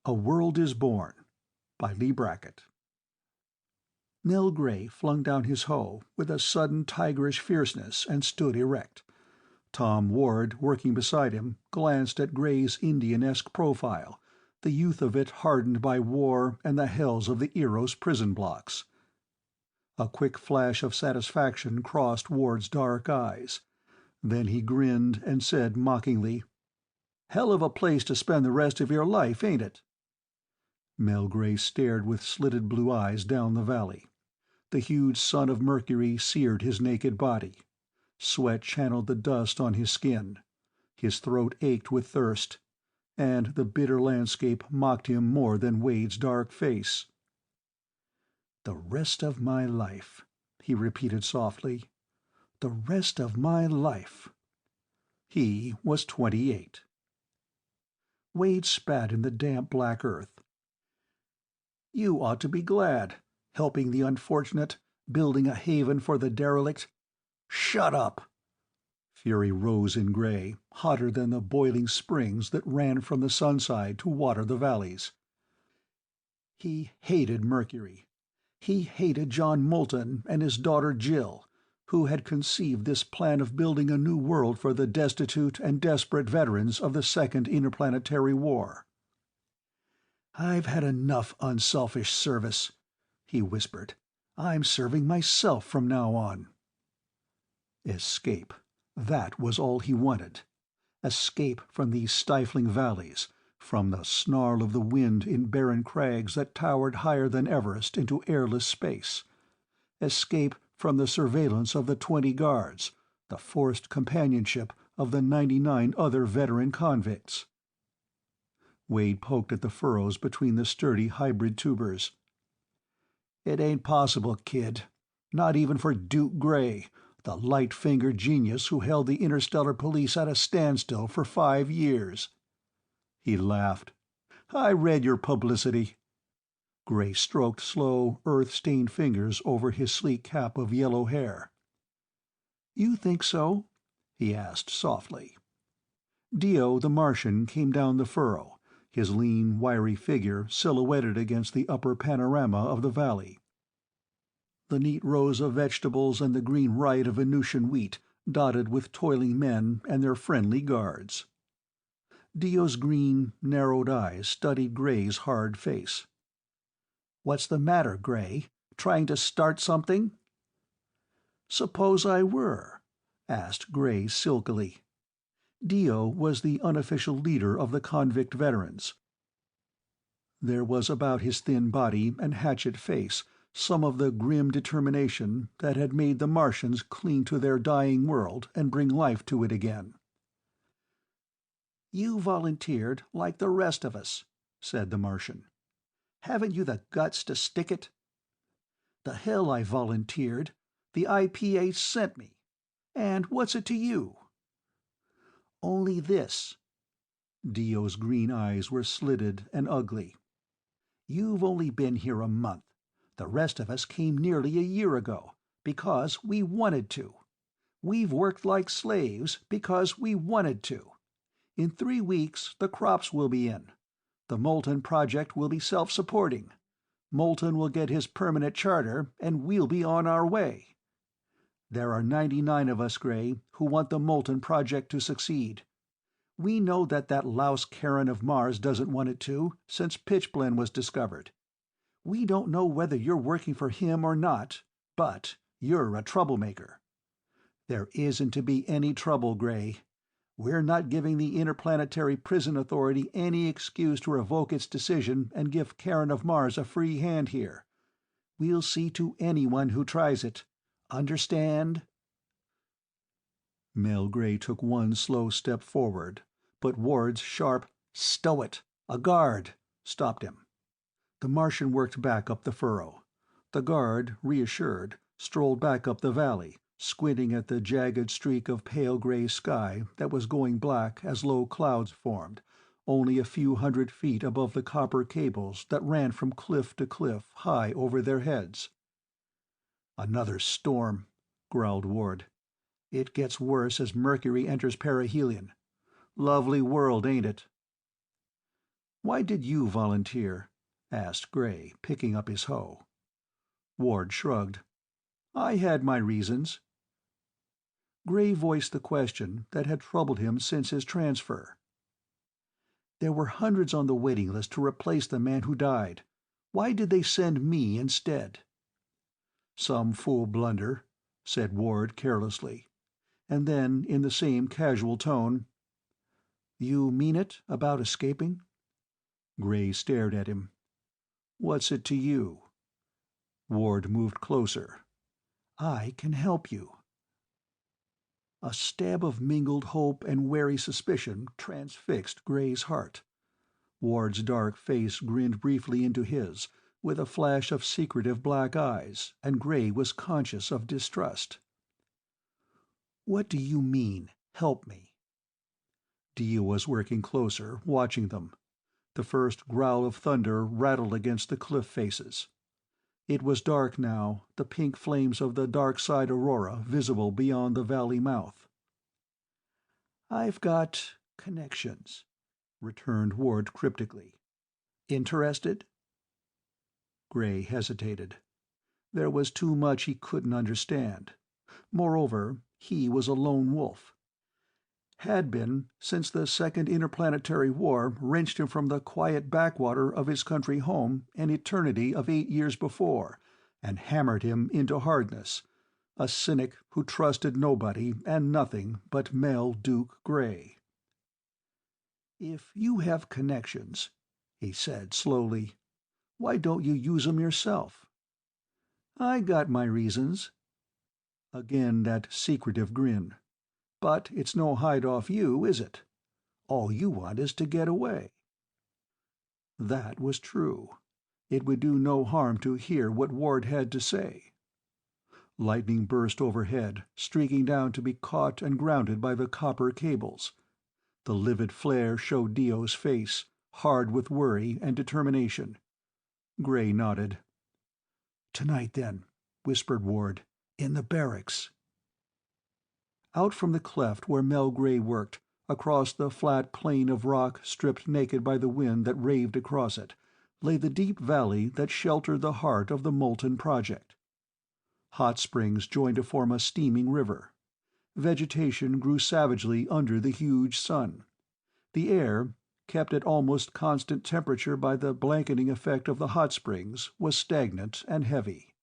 A World is Born by Leigh Brackett. Nell Gray flung down his hoe with a sudden tigerish fierceness and stood erect. Tom Ward, working beside him, glanced at Gray's Indian-esque profile, the youth of it hardened by war and the hells of the Eros prison blocks. A quick flash of satisfaction crossed Ward's dark eyes. Then he grinned and said mockingly, "Hell of a place to spend the rest of your life, ain't it?" Mel Gray stared with slitted blue eyes down the valley. The huge sun of Mercury seared his naked body. Sweat channeled the dust on his skin. His throat ached with thirst, and the bitter landscape mocked him more than Wade's dark face. "The rest of my life," he repeated softly. "The rest of my life." He was 28. Wade spat in the damp black earth. "You ought to be glad. Helping the unfortunate, building a haven for the derelict." "Shut up!" Fury rose in Gray, hotter than the boiling springs that ran from the sunside to water the valleys. He hated Mercury. He hated John Moulton and his daughter Jill, who had conceived this plan of building a new world for the destitute and desperate veterans of the Second Interplanetary War. "I've had enough unselfish service," he whispered. "I'm serving myself from now on." Escape. That was all he wanted. Escape from these stifling valleys, from the snarl of the wind in barren crags that towered higher than Everest into airless space. Escape from the surveillance of the 20 guards, the forced companionship of the 99 other veteran convicts. Wade poked at the furrows between the sturdy hybrid tubers. "It ain't possible, kid. Not even for Duke Gray, the light-fingered genius who held the interstellar police at a standstill for 5 years." He laughed. "I read your publicity." Gray stroked slow, earth-stained fingers over his sleek cap of yellow hair. "You think so?" he asked softly. Dio the Martian came down the furrow, his lean, wiry figure silhouetted against the upper panorama of the valley. The neat rows of vegetables and the green riot of Venusian wheat dotted with toiling men and their friendly guards. Dio's green, narrowed eyes studied Gray's hard face. "What's the matter, Gray? Trying to start something?" "Suppose I were?" asked Gray silkily. Dio was the unofficial leader of the convict veterans. There was about his thin body and hatchet face some of the grim determination that had made the Martians cling to their dying world and bring life to it again. "You volunteered like the rest of us," said the Martian. "Haven't you the guts to stick it?" "The hell I volunteered. The IPA sent me. And what's it to you?" "Only this." Dio's green eyes were slitted and ugly. "You've only been here a month. The rest of us came nearly a year ago, because we wanted to. We've worked like slaves because we wanted to. In 3 weeks the crops will be in. The Moulton Project will be self-supporting. Moulton will get his permanent charter, and we'll be on our way. There are 99 of us, Gray, who want the Moulton Project to succeed. We know that louse Karen of Mars doesn't want it to, since pitchblende was discovered. We don't know whether you're working for him or not, but you're a troublemaker. There isn't to be any trouble, Gray. We're not giving the Interplanetary Prison Authority any excuse to revoke its decision and give Karen of Mars a free hand here. We'll see to anyone who tries it. Understand?" Mel Gray took one slow step forward, but Ward's sharp "Stow it! A guard!" stopped him. The Martian worked back up the furrow. The guard, reassured, strolled back up the valley, squinting at the jagged streak of pale gray sky that was going black as low clouds formed, only a few 100 feet above the copper cables that ran from cliff to cliff high over their heads. "Another storm," growled Ward. "It gets worse as Mercury enters perihelion. Lovely world, ain't it?" "Why did you volunteer?" asked Gray, picking up his hoe. Ward shrugged. "I had my reasons." Gray voiced the question that had troubled him since his transfer. "There were hundreds on the waiting list to replace the man who died. Why did they send me instead?" "Some fool blunder," said Ward carelessly, and then, in the same casual tone, "You mean it about escaping?" Gray stared at him. "What's it to you?" Ward moved closer. "I can help you." A stab of mingled hope and wary suspicion transfixed Gray's heart. Ward's dark face grinned briefly into his, with a flash of secretive black eyes, and Gray was conscious of distrust. "What do you mean, help me?" Dia was working closer, watching them. The first growl of thunder rattled against the cliff faces. It was dark now, the pink flames of the dark side aurora visible beyond the valley mouth. "I've got connections," returned Ward cryptically. "Interested?" Gray hesitated. There was too much he couldn't understand. Moreover, he was a lone wolf. Had been, since the Second Interplanetary War wrenched him from the quiet backwater of his country home an eternity of 8 years before, and hammered him into hardness, a cynic who trusted nobody and nothing but Mel Duke Gray. "If you have connections," he said slowly, "why don't you use 'em yourself?" "I got my reasons." Again that secretive grin. "But it's no hide off you, is it? All you want is to get away." That was true. It would do no harm to hear what Ward had to say. Lightning burst overhead, streaking down to be caught and grounded by the copper cables. The livid flare showed Dio's face, hard with worry and determination. Gray nodded. "Tonight, then," whispered Ward. "In the barracks." Out from the cleft where Mel Gray worked, across the flat plain of rock stripped naked by the wind that raved across it, lay the deep valley that sheltered the heart of the molten project. Hot springs joined to form a steaming river. Vegetation grew savagely under the huge sun. The air, kept at almost constant temperature by the blanketing effect of the hot springs, was stagnant and heavy.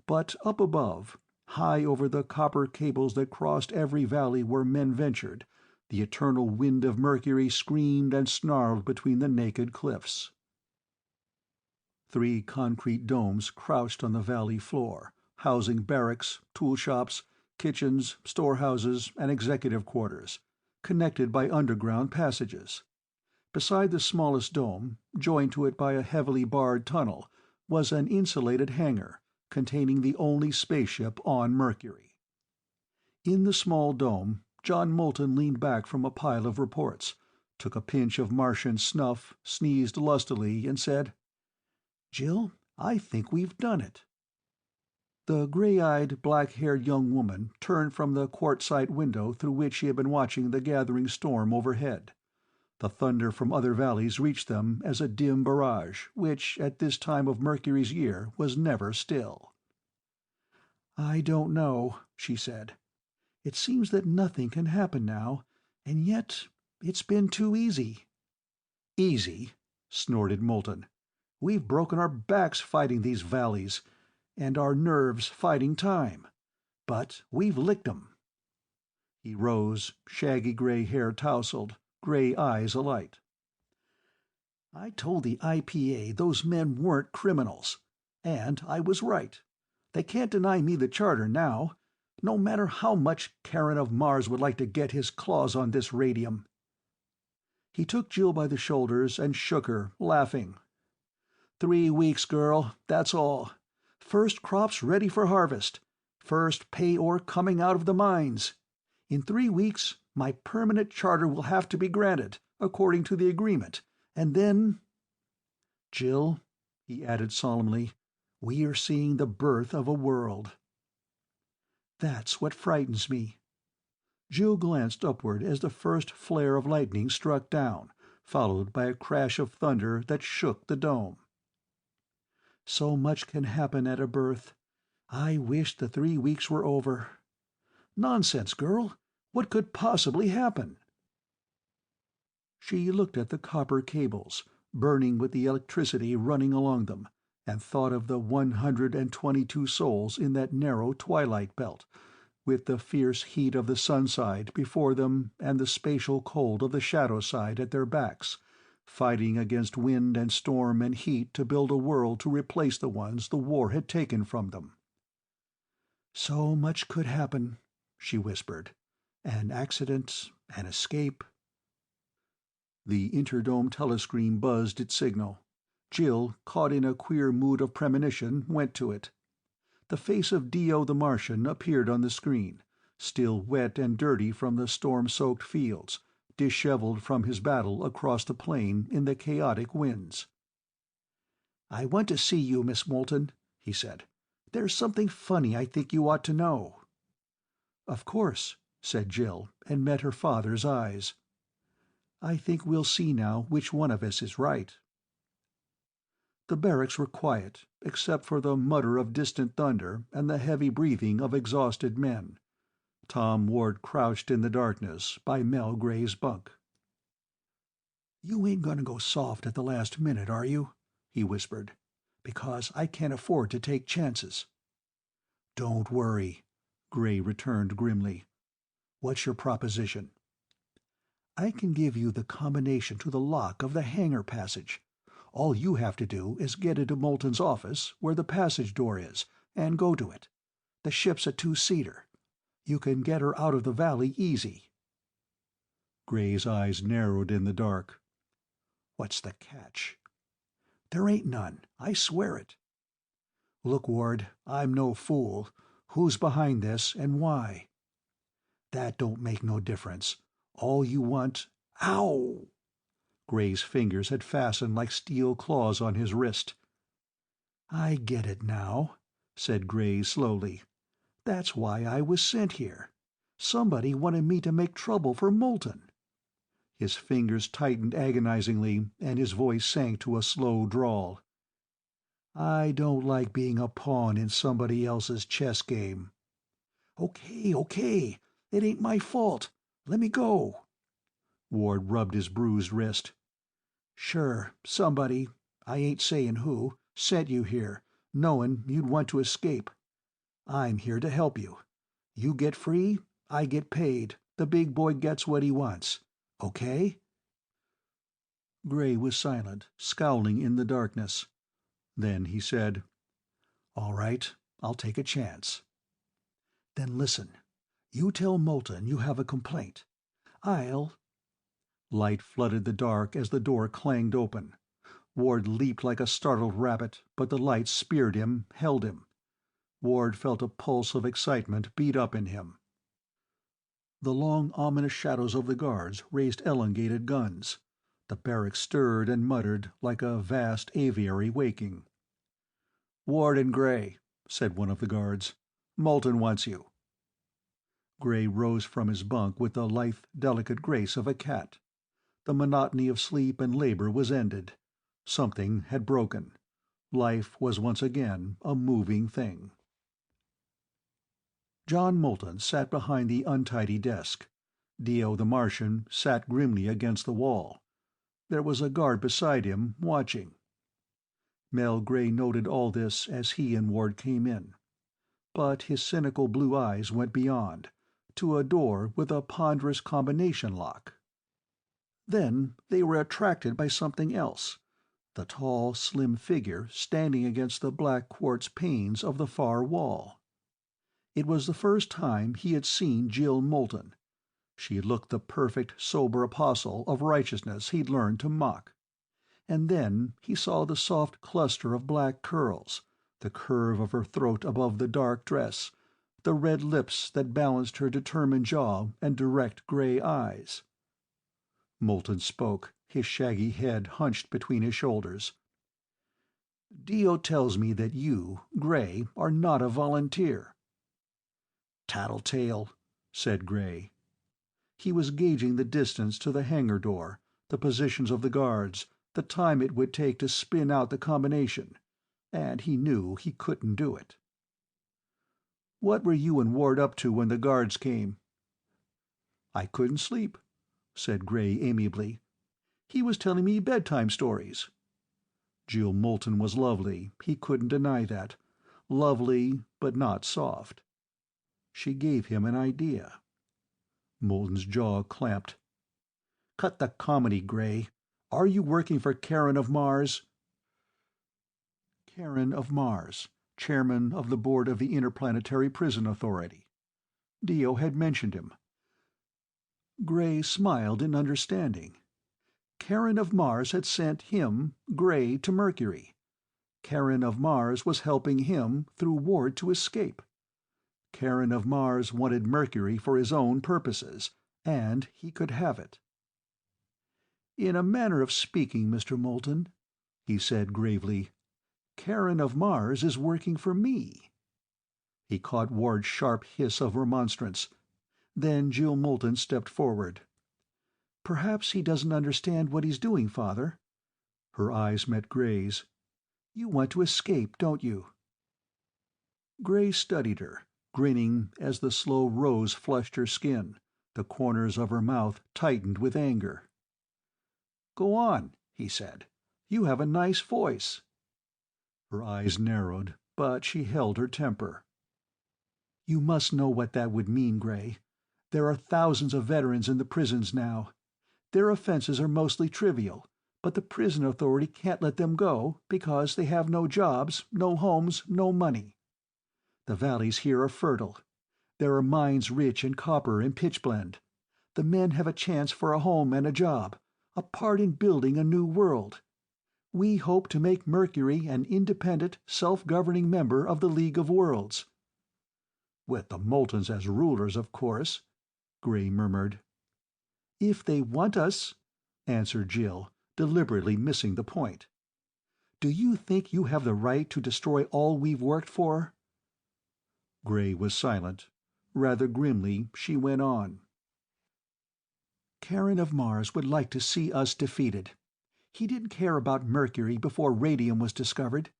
But up above, high over the copper cables that crossed every valley where men ventured, the eternal wind of Mercury screamed and snarled between the naked cliffs. 3 concrete domes crouched on the valley floor, housing barracks, tool shops, kitchens, storehouses, and executive quarters, connected by underground passages. Beside the smallest dome, joined to it by a heavily barred tunnel, was an insulated hangar, containing the only spaceship on Mercury. In the small dome, John Moulton leaned back from a pile of reports, took a pinch of Martian snuff, sneezed lustily, and said, "Jill, I think we've done it." The gray-eyed, black-haired young woman turned from the quartzite window through which she had been watching the gathering storm overhead. The thunder from other valleys reached them as a dim barrage, which, at this time of Mercury's year, was never still. "I don't know," she said. "It seems that nothing can happen now, and yet it's been too easy." "Easy?" snorted Moulton. "We've broken our backs fighting these valleys, and our nerves fighting time. But we've licked 'em." He rose, shaggy gray hair tousled, gray eyes alight. "I told the IPA those men weren't criminals. And I was right. They can't deny me the charter now, no matter how much Charon of Mars would like to get his claws on this radium." He took Jill by the shoulders and shook her, laughing. 3 weeks, girl, that's all. First crops ready for harvest. First pay ore coming out of the mines. In 3 weeks, my permanent charter will have to be granted, according to the agreement, and then... Jill," he added solemnly, "we are seeing the birth of a world." "That's what frightens me." Jill glanced upward as the first flare of lightning struck down, followed by a crash of thunder that shook the dome. "So much can happen at a birth. I wish the 3 weeks were over." "Nonsense, girl! What could possibly happen?" She looked at the copper cables, burning with the electricity running along them, and thought of the 122 souls in that narrow twilight belt, with the fierce heat of the sun side before them and the spatial cold of the shadow side at their backs, fighting against wind and storm and heat to build a world to replace the ones the war had taken from them. "So much could happen," she whispered. "An accident, an escape." The interdome telescreen buzzed its signal. Jill, caught in a queer mood of premonition, went to it. The face of Dio the Martian appeared on the screen, still wet and dirty from the storm-soaked fields, disheveled from his battle across the plain in the chaotic winds. "I want to see you, Miss Moulton," he said. "There's something funny I think you ought to know." "Of course," said Jill, and met her father's eyes. "I think we'll see now which one of us is right." The barracks were quiet, except for the mutter of distant thunder and the heavy breathing of exhausted men. Tom Ward crouched in the darkness by Mel Gray's bunk. "You ain't gonna go soft at the last minute, are you?" he whispered. "Because I can't afford to take chances." "Don't worry," Gray returned grimly. "What's your proposition?" "I can give you the combination to the lock of the hangar passage. All you have to do is get into Moulton's office, where the passage door is, and go to it. The ship's a two-seater. You can get her out of the valley easy." Gray's eyes narrowed in the dark. "What's the catch?" "There ain't none. I swear it." "Look, Ward, I'm no fool. Who's behind this, and why?" "That don't make no difference. All you want—" "Ow!" Gray's fingers had fastened like steel claws on his wrist. "I get it now," said Gray slowly. "That's why I was sent here. Somebody wanted me to make trouble for Moulton." His fingers tightened agonizingly, and his voice sank to a slow drawl. "I don't like being a pawn in somebody else's chess game." "Okay, okay. It ain't my fault. Let me go." Ward rubbed his bruised wrist. "Sure, somebody, I ain't saying who, sent you here, knowing you'd want to escape. I'm here to help you. You get free, I get paid, the big boy gets what he wants. Okay?" Gray was silent, scowling in the darkness. Then he said, "All right, I'll take a chance." "Then listen. You tell Moulton you have a complaint. I'll—" Light flooded the dark as the door clanged open. Ward leaped like a startled rabbit, but the light speared him, held him. Ward felt a pulse of excitement beat up in him. The long, ominous shadows of the guards raised elongated guns. The barracks stirred and muttered like a vast aviary waking. "Ward and Gray," said one of the guards. "Moulton wants you." Gray rose from his bunk with the lithe, delicate grace of a cat. The monotony of sleep and labor was ended. Something had broken. Life was once again a moving thing. John Moulton sat behind the untidy desk. Dio the Martian sat grimly against the wall. There was a guard beside him, watching. Mel Gray noted all this as he and Ward came in. But his cynical blue eyes went beyond, to a door with a ponderous combination lock. Then they were attracted by something else, the tall, slim figure standing against the black quartz panes of the far wall. It was the first time he had seen Jill Moulton. She looked the perfect, sober apostle of righteousness he'd learned to mock. And then he saw the soft cluster of black curls, the curve of her throat above the dark dress, the red lips that balanced her determined jaw and direct gray eyes. Moulton spoke, his shaggy head hunched between his shoulders. "Dio tells me that you, Gray, are not a volunteer." "Tattletale," said Gray. He was gauging the distance to the hangar door, the positions of the guards, the time it would take to spin out the combination, and he knew he couldn't do it. "What were you and Ward up to when the guards came?" "I couldn't sleep," said Gray amiably. "He was telling me bedtime stories." Jill Moulton was lovely, he couldn't deny that. Lovely, but not soft. She gave him an idea. Moulton's jaw clamped. "Cut the comedy, Gray. Are you working for Karen of Mars?" Karen of Mars, chairman of the board of the Interplanetary Prison Authority. Dio had mentioned him. Gray smiled in understanding. Karen of Mars had sent him, Gray, to Mercury. Karen of Mars was helping him, through Ward, to escape. Karen of Mars wanted Mercury for his own purposes, and he could have it. "In a manner of speaking, Mr. Moulton," he said gravely, "Karen of Mars is working for me." He caught Ward's sharp hiss of remonstrance. Then Jill Moulton stepped forward. "Perhaps he doesn't understand what he's doing, Father." Her eyes met Gray's. "You want to escape, don't you?" Gray studied her, grinning as the slow rose flushed her skin. The corners of her mouth tightened with anger. "Go on," he said. "You have a nice voice." Her eyes narrowed, but she held her temper. "You must know what that would mean, Gray. There are thousands of veterans in the prisons now. Their offenses are mostly trivial, but the prison authority can't let them go because they have no jobs, no homes, no money. The valleys here are fertile. There are mines rich in copper and pitchblende. The men have a chance for a home and a job, a part in building a new world. We hope to make Mercury an independent, self-governing member of the League of Worlds." "With the Moultons as rulers, of course," Gray murmured. "If they want us," answered Jill, deliberately missing the point. "Do you think you have the right to destroy all we've worked for?" Gray was silent. Rather grimly, she went on. "Karen of Mars would like to see us defeated. He didn't care about Mercury before radium was discovered.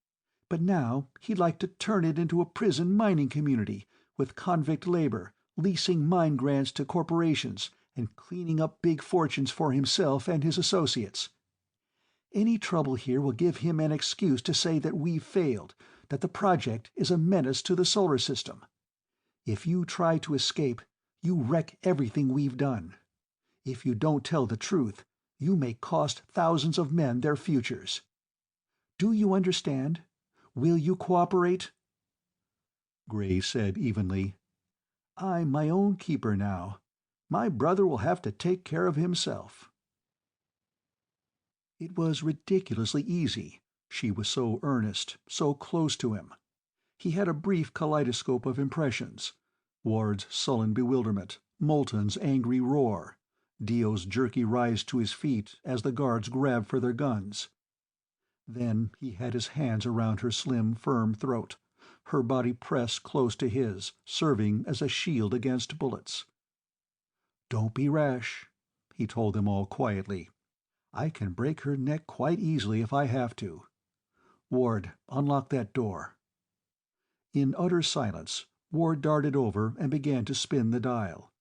But now he'd like to turn it into a prison mining community, with convict labor, leasing mine grants to corporations, and cleaning up big fortunes for himself and his associates. Any trouble here will give him an excuse to say that we've failed, that the project is a menace to the solar system. If you try to escape, you wreck everything we've done. If you don't tell the truth, you may cost thousands of men their futures. Do you understand? Will you cooperate?" Gray said evenly, "I'm my own keeper now. My brother will have to take care of himself." It was ridiculously easy. She was so earnest, so close to him. He had a brief kaleidoscope of impressions: Ward's sullen bewilderment, Moulton's angry roar, Dio's jerky rise to his feet as the guards grabbed for their guns. Then he had his hands around her slim, firm throat, her body pressed close to his, serving as a shield against bullets. "Don't be rash," he told them all quietly. "I can break her neck quite easily if I have to. Ward, unlock that door." In utter silence, Ward darted over and began to spin the dial.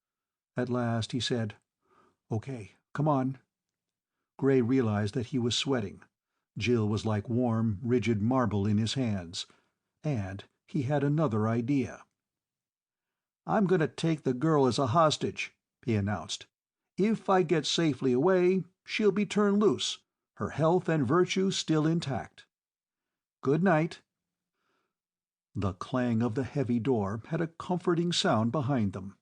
At last he said, "Okay, come on." Gray realized that he was sweating. Jill was like warm, rigid marble in his hands. And he had another idea. "I'm going to take the girl as a hostage," he announced. "If I get safely away, she'll be turned loose, her health and virtue still intact. Good night." The clang of the heavy door had a comforting sound behind them.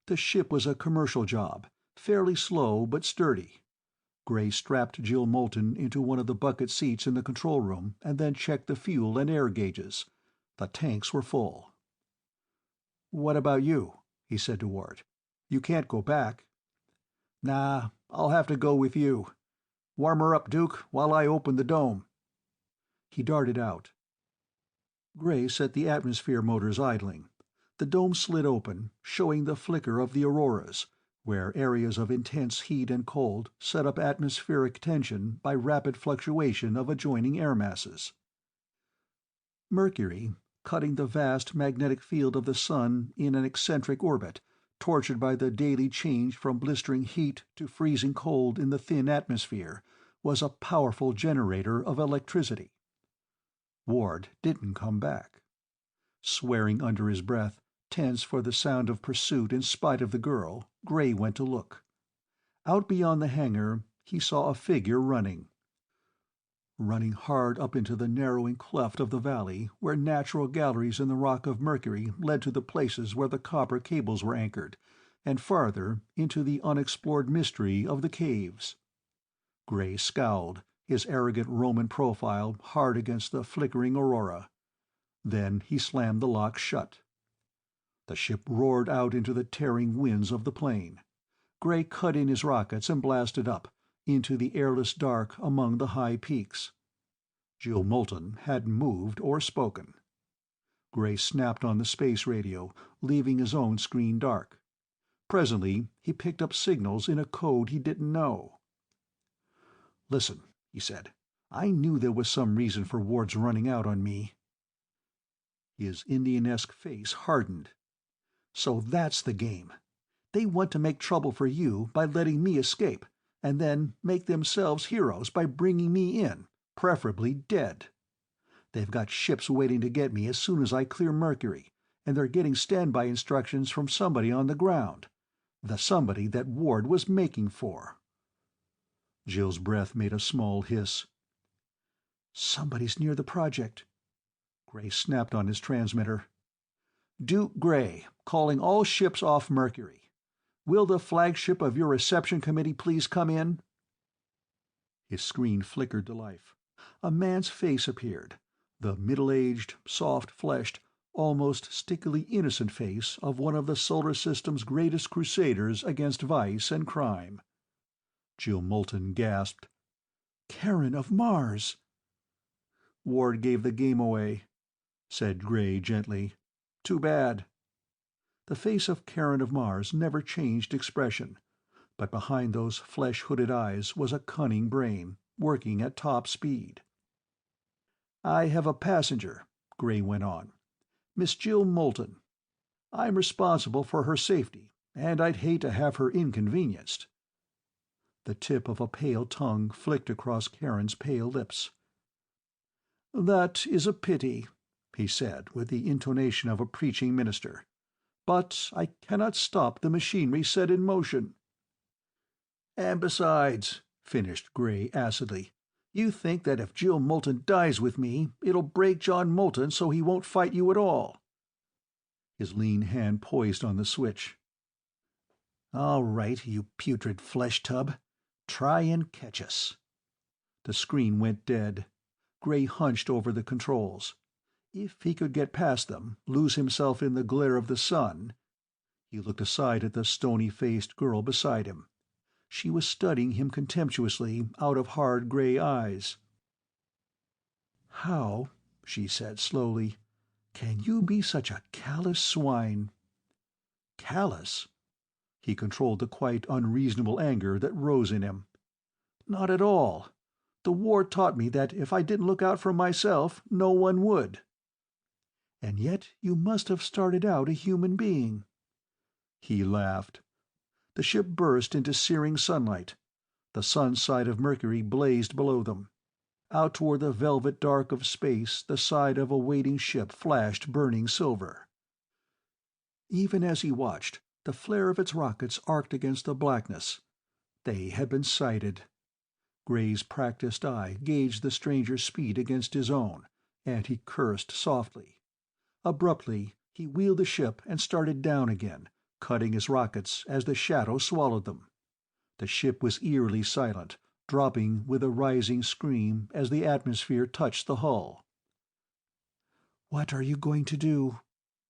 The ship was a commercial job, fairly slow but sturdy. Gray strapped Jill Moulton into one of the bucket seats in the control room and then checked the fuel and air gauges. The tanks were full. "What about you?" he said to Ward. "You can't go back." "Nah, I'll have to go with you. Warm her up, Duke, while I open the dome." He darted out. Gray set the atmosphere motors idling. The dome slid open, showing the flicker of the auroras, where areas of intense heat and cold set up atmospheric tension by rapid fluctuation of adjoining air masses. Mercury, cutting the vast magnetic field of the sun in an eccentric orbit, tortured by the daily change from blistering heat to freezing cold in the thin atmosphere, was a powerful generator of electricity. Ward didn't come back. Swearing under his breath, tense for the sound of pursuit in spite of the girl, Gray went to look. Out beyond the hangar, he saw a figure running hard up into the narrowing cleft of the valley where natural galleries in the rock of Mercury led to the places where the copper cables were anchored, and farther into the unexplored mystery of the caves. Gray scowled, his arrogant Roman profile hard against the flickering aurora. Then he slammed the lock shut. The ship roared out into the tearing winds of the plain. Gray cut in his rockets and blasted up, into the airless dark among the high peaks. Jill Moulton hadn't moved or spoken. Gray snapped on the space radio, leaving his own screen dark. Presently he picked up signals in a code he didn't know. "Listen," he said. "I knew there was some reason for Ward's running out on me." His Indian-esque face hardened. "So that's the game. They want to make trouble for you by letting me escape, and then make themselves heroes by bringing me in, preferably dead. They've got ships waiting to get me as soon as I clear Mercury, and they're getting standby instructions from somebody on the ground. The somebody that Ward was making for." Jill's breath made a small hiss. "Somebody's near the project." Gray snapped on his transmitter. "Duke Gray, calling all ships off Mercury. Will the flagship of your reception committee please come in?" His screen flickered to life. A man's face appeared, the middle-aged, soft-fleshed, almost stickily innocent face of one of the solar system's greatest crusaders against vice and crime. Jill Moulton gasped. "Karen of Mars!" "Ward gave the game away," said Gray gently. "Too bad." The face of Karen of Mars never changed expression, but behind those flesh-hooded eyes was a cunning brain, working at top speed. "I have a passenger," Gray went on. "Miss Jill Moulton. I'm responsible for her safety, and I'd hate to have her inconvenienced." The tip of a pale tongue flicked across Karen's pale lips. "That is a pity," he said with the intonation of a preaching minister. "But I cannot stop the machinery set in motion." "And besides," finished Gray acidly, "you think that if Jill Moulton dies with me, it'll break John Moulton so he won't fight you at all." His lean hand poised on the switch. "All right, you putrid flesh tub. Try and catch us." The screen went dead. Gray hunched over the controls. If he could get past them, lose himself in the glare of the sun. He looked aside at the stony-faced girl beside him. She was studying him contemptuously out of hard gray eyes. "How," she said slowly, "can you be such a callous swine?" "Callous?" He controlled the quite unreasonable anger that rose in him. "Not at all. The war taught me that if I didn't look out for myself, no one would." "And yet you must have started out a human being." He laughed. The ship burst into searing sunlight. The sun side of Mercury blazed below them. Out toward the velvet dark of space the side of a waiting ship flashed burning silver. Even as he watched, the flare of its rockets arced against the blackness. They had been sighted. Gray's practiced eye gauged the stranger's speed against his own, and he cursed softly. Abruptly, he wheeled the ship and started down again, cutting his rockets as the shadow swallowed them. The ship was eerily silent, dropping with a rising scream as the atmosphere touched the hull. "What are you going to do?"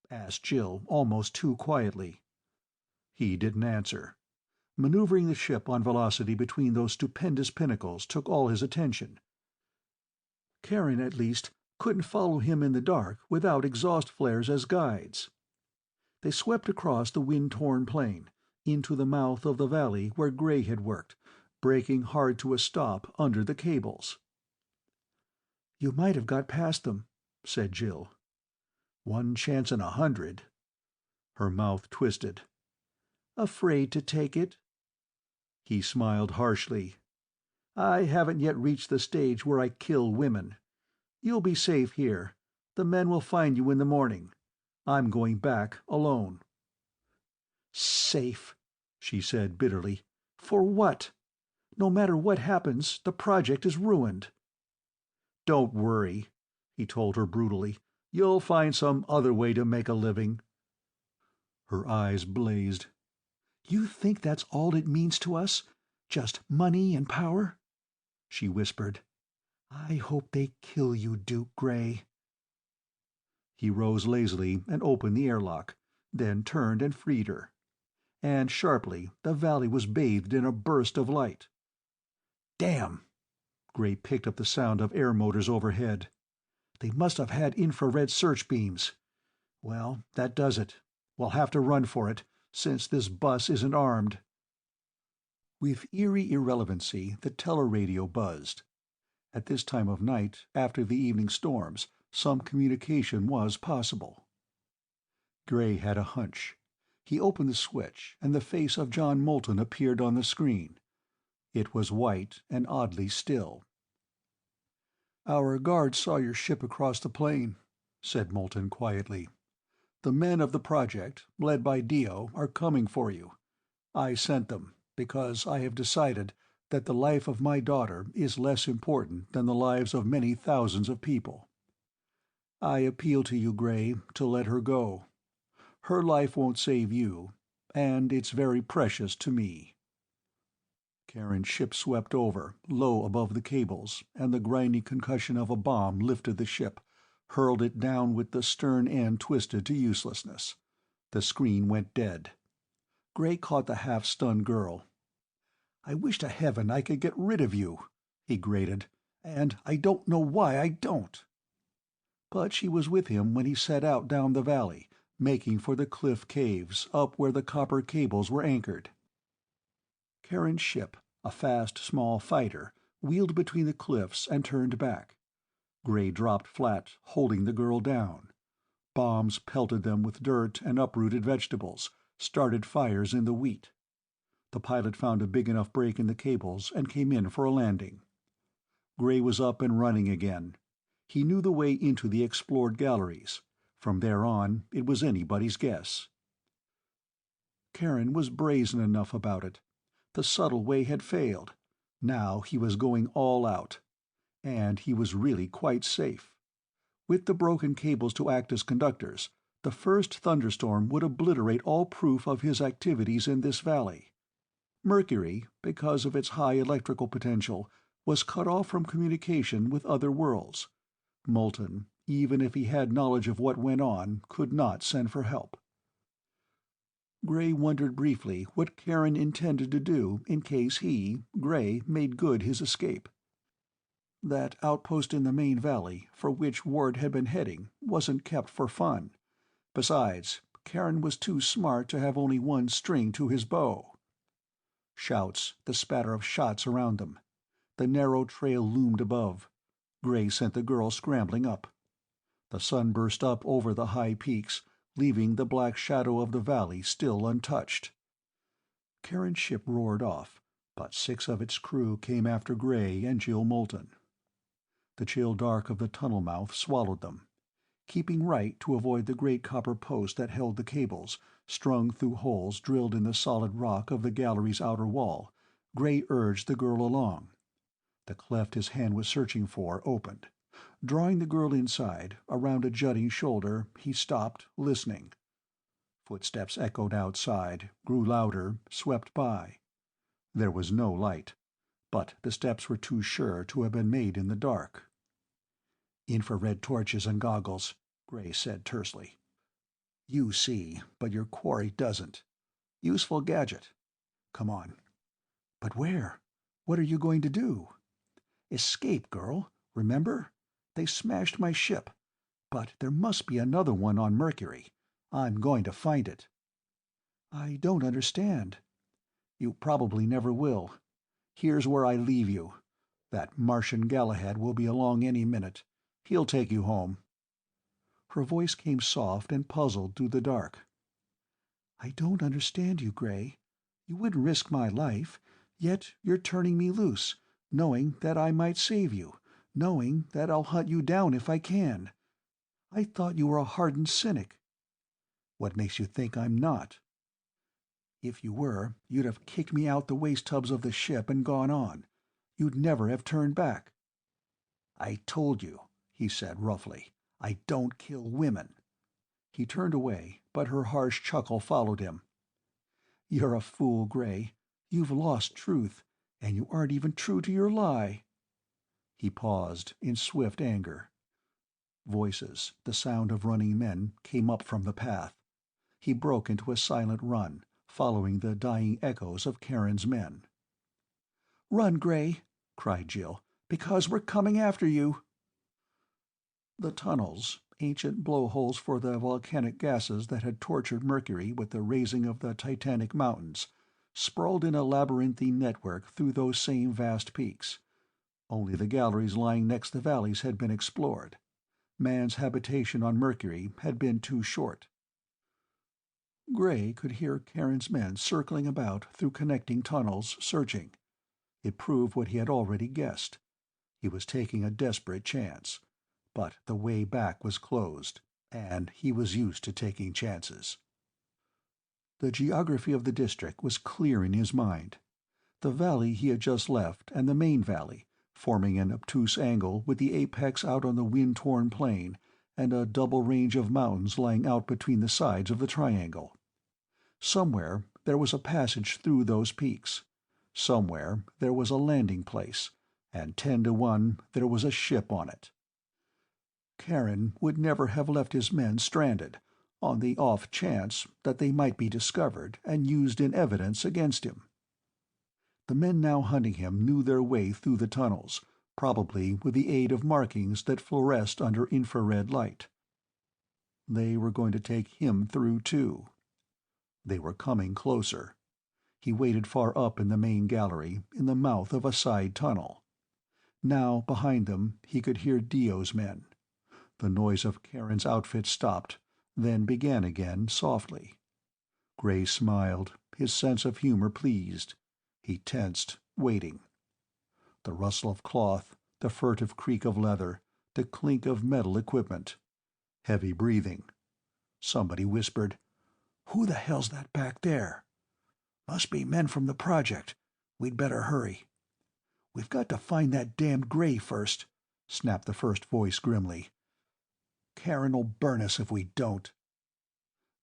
asked Jill almost too quietly. He didn't answer. Maneuvering the ship on velocity between those stupendous pinnacles took all his attention. Karen, at least, couldn't follow him in the dark without exhaust flares as guides. They swept across the wind-torn plain, into the mouth of the valley where Gray had worked, braking hard to a stop under the cables. "You might have got past them," said Jill. "1 chance in 100. Her mouth twisted. "Afraid to take it?" He smiled harshly. "I haven't yet reached the stage where I kill women. You'll be safe here. The men will find you in the morning. I'm going back alone." "Safe," she said bitterly. "For what? No matter what happens, the project is ruined." "Don't worry," he told her brutally. "You'll find some other way to make a living." Her eyes blazed. "You think that's all it means to us? Just money and power?" She whispered, "I hope they kill you, Duke Gray." He rose lazily and opened the airlock, then turned and freed her. And sharply the valley was bathed in a burst of light. "Damn!" Gray picked up the sound of air motors overhead. "They must have had infrared search beams. Well, that does it. We'll have to run for it, since this bus isn't armed." With eerie irrelevancy, the teleradio buzzed. At this time of night, after the evening storms, some communication was possible. Gray had a hunch. He opened the switch, and the face of John Moulton appeared on the screen. It was white and oddly still. "Our guards saw your ship across the plain," said Moulton quietly. "The men of the project, led by Dio, are coming for you. I sent them, because I have decided that the life of my daughter is less important than the lives of many thousands of people. I appeal to you, Gray, to let her go. Her life won't save you, and it's very precious to me." Karen's ship swept over, low above the cables, and the grinding concussion of a bomb lifted the ship, hurled it down with the stern end twisted to uselessness. The screen went dead. Gray caught the half-stunned girl. "I wish to heaven I could get rid of you," he grated, "and I don't know why I don't." But she was with him when he set out down the valley, making for the cliff caves up where the copper cables were anchored. Karen's ship, a fast small fighter, wheeled between the cliffs and turned back. Gray dropped flat, holding the girl down. Bombs pelted them with dirt and uprooted vegetables, started fires in the wheat. The pilot found a big enough break in the cables and came in for a landing. Gray was up and running again. He knew the way into the explored galleries. From there on, it was anybody's guess. Karen was brazen enough about it. The subtle way had failed. Now he was going all out. And he was really quite safe. With the broken cables to act as conductors, the first thunderstorm would obliterate all proof of his activities in this valley. Mercury, because of its high electrical potential, was cut off from communication with other worlds. Moulton, even if he had knowledge of what went on, could not send for help. Gray wondered briefly what Karen intended to do in case he, Gray, made good his escape. That outpost in the main valley, for which Ward had been heading, wasn't kept for fun. Besides, Karen was too smart to have only one string to his bow. Shouts, the spatter of shots around them. The narrow trail loomed above. Gray sent the girl scrambling up. The sun burst up over the high peaks, leaving the black shadow of the valley still untouched. Karen's ship roared off, but 6 of its crew came after Gray and Jill Moulton. The chill dark of the tunnel mouth swallowed them. Keeping right to avoid the great copper post that held the cables, strung through holes drilled in the solid rock of the gallery's outer wall, Gray urged the girl along. The cleft his hand was searching for opened. Drawing the girl inside, around a jutting shoulder, he stopped, listening. Footsteps echoed outside, grew louder, swept by. There was no light, but the steps were too sure to have been made in the dark. "Infrared torches and goggles," Gray said tersely. "You see, but your quarry doesn't. Useful gadget. Come on." "But where? What are you going to do?" "Escape, girl. Remember? They smashed my ship. But there must be another one on Mercury. I'm going to find it." "I don't understand." "You probably never will. Here's where I leave you. That Martian Galahad will be along any minute. He'll take you home." Her voice came soft and puzzled through the dark. "I don't understand you, Gray. You wouldn't risk my life, yet you're turning me loose, knowing that I might save you, knowing that I'll hunt you down if I can. I thought you were a hardened cynic." "What makes you think I'm not?" "If you were, you'd have kicked me out the waste tubs of the ship and gone on. You'd never have turned back." "I told you," he said roughly, "I don't kill women." He turned away, but her harsh chuckle followed him. "You're a fool, Gray. You've lost truth, and you aren't even true to your lie." He paused, in swift anger. Voices, the sound of running men, came up from the path. He broke into a silent run, following the dying echoes of Karen's men. "Run, Gray!" cried Jill. "Because we're coming after you!" The tunnels, ancient blowholes for the volcanic gases that had tortured Mercury with the raising of the Titanic mountains, sprawled in a labyrinthine network through those same vast peaks. Only the galleries lying next the valleys had been explored. Man's habitation on Mercury had been too short. Gray could hear Karen's men circling about through connecting tunnels, searching. It proved what he had already guessed. He was taking a desperate chance. But the way back was closed, and he was used to taking chances. The geography of the district was clear in his mind. The valley he had just left and the main valley, forming an obtuse angle with the apex out on the wind-torn plain, and a double range of mountains lying out between the sides of the triangle. Somewhere there was a passage through those peaks. Somewhere there was a landing place, and 10 to 1 there was a ship on it. Karen would never have left his men stranded, on the off chance that they might be discovered and used in evidence against him. The men now hunting him knew their way through the tunnels, probably with the aid of markings that fluoresced under infrared light. They were going to take him through, too. They were coming closer. He waited far up in the main gallery, in the mouth of a side tunnel. Now, behind them, he could hear Dio's men. The noise of Karen's outfit stopped, then began again, softly. Gray smiled, his sense of humor pleased. He tensed, waiting. The rustle of cloth, the furtive creak of leather, the clink of metal equipment. Heavy breathing. Somebody whispered, "Who the hell's that back there?" "Must be men from the project. We'd better hurry." "We've got to find that damned Gray first," snapped the first voice grimly. "Karen'll burn us if we don't."